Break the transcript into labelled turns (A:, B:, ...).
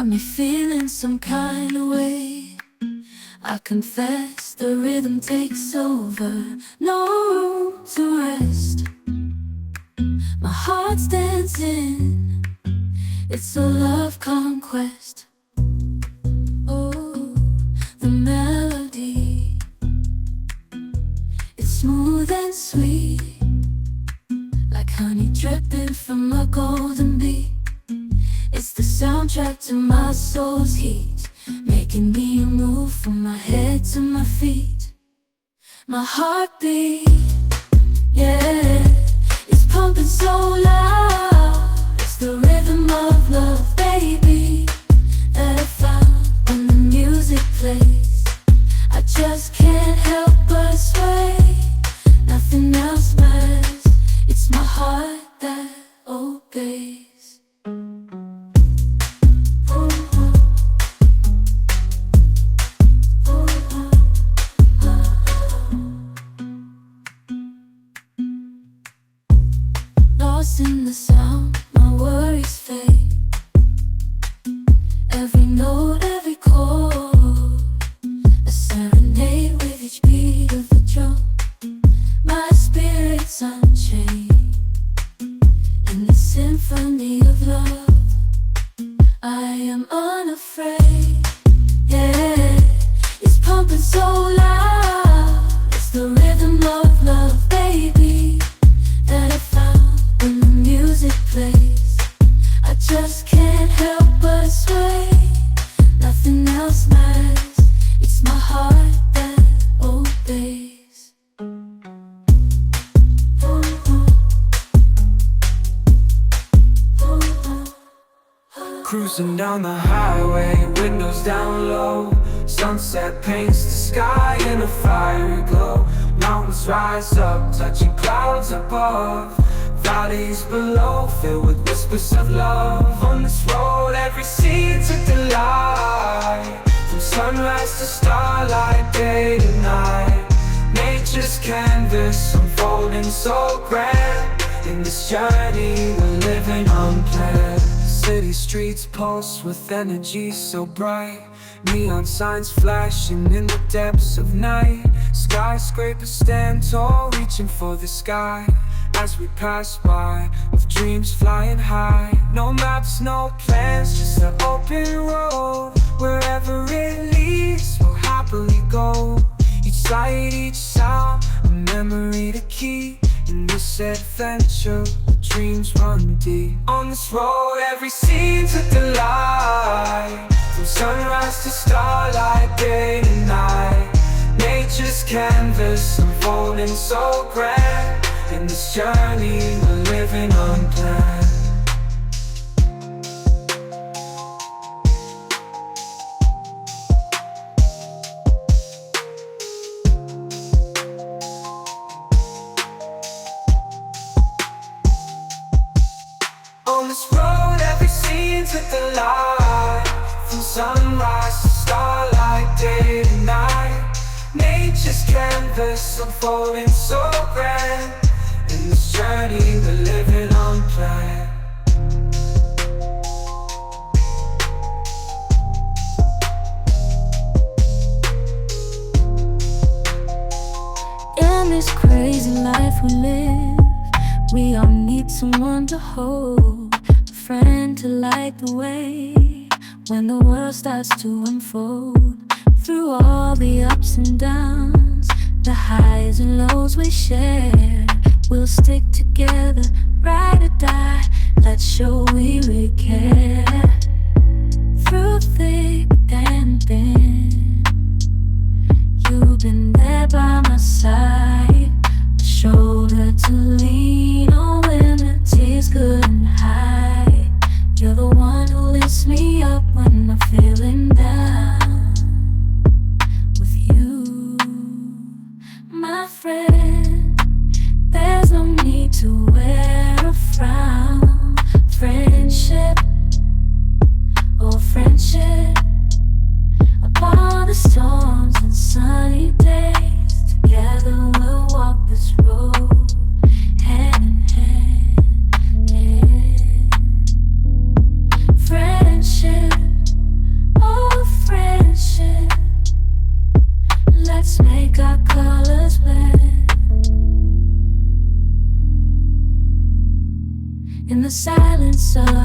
A: got me feeling some kind of way. I confess the rhythm takes over, no room to rest. My heart's dancing, it's a love conquest. Oh, the melody, it's smooth and sweet, like honey dripping from a golden bee. It's the soundtrack to my soul's heat, making me move from my head to my feet. My heartbeat, yeah, it's pumping so loud. It's the rhythm of love, baby, that I found when the music plays. I just can't help but sway. Nothing else matters, it's my heart that obeys. Lost in the sound, my worries fade. Every note, every chord, a serenade with each beat of the drum. My spirit's unchained in the symphony of love. I am unafraid, yeah, it's pumping so loud. It's the rhythm of love, baby, that I found when the music plays. I just can't help but sway. Nothing else matters, it's my heart that obeys.
B: Cruising down the highway, windows down low. Sunset paints the sky in a fiery glow. Mountains rise up, touching clouds above. Valleys below, filled with whispers of love. On this road, every scene's a delight. From sunrise to starlight, day to night. Nature's canvas unfolding so grand. In this journey, we're living unplanned. City streets pulse with energy so bright. Neon signs flashing in the depths of night. Skyscrapers stand tall, reaching for the sky. As we pass by, with dreams flying high. No maps, no plans, just an open road. Wherever it leads, we'll happily go. Each sight, each sound, a memory to keep. In this adventure, dreams run deep. On this road, every scene's a delight. From sunrise to starlight, day to night. Nature's canvas unfolding so grand. In this journey, we're living unplanned. On this road, every scene's a delight. From sunrise to starlight, day to night. Nature's canvas unfolding so grand. In this journey, we're living unplanned.
A: In this crazy life we live, we all need someone to hold, a friend to light the way when the world starts to unfold. Through all the ups and downs, the highs and lows we share, we'll stick together, ride or die. Let's show we really care. Through thick and thin, you've been there by my side, a shoulder to lean on when the tears couldn't hide. You're the one who lifts me up when I'm feeling down. With you, my friend, there's no need to wear a frown. Friendship, oh friendship, upon the storms and sunny days, together we'll walk this road, hand in hand, yeah. Friendship. closer.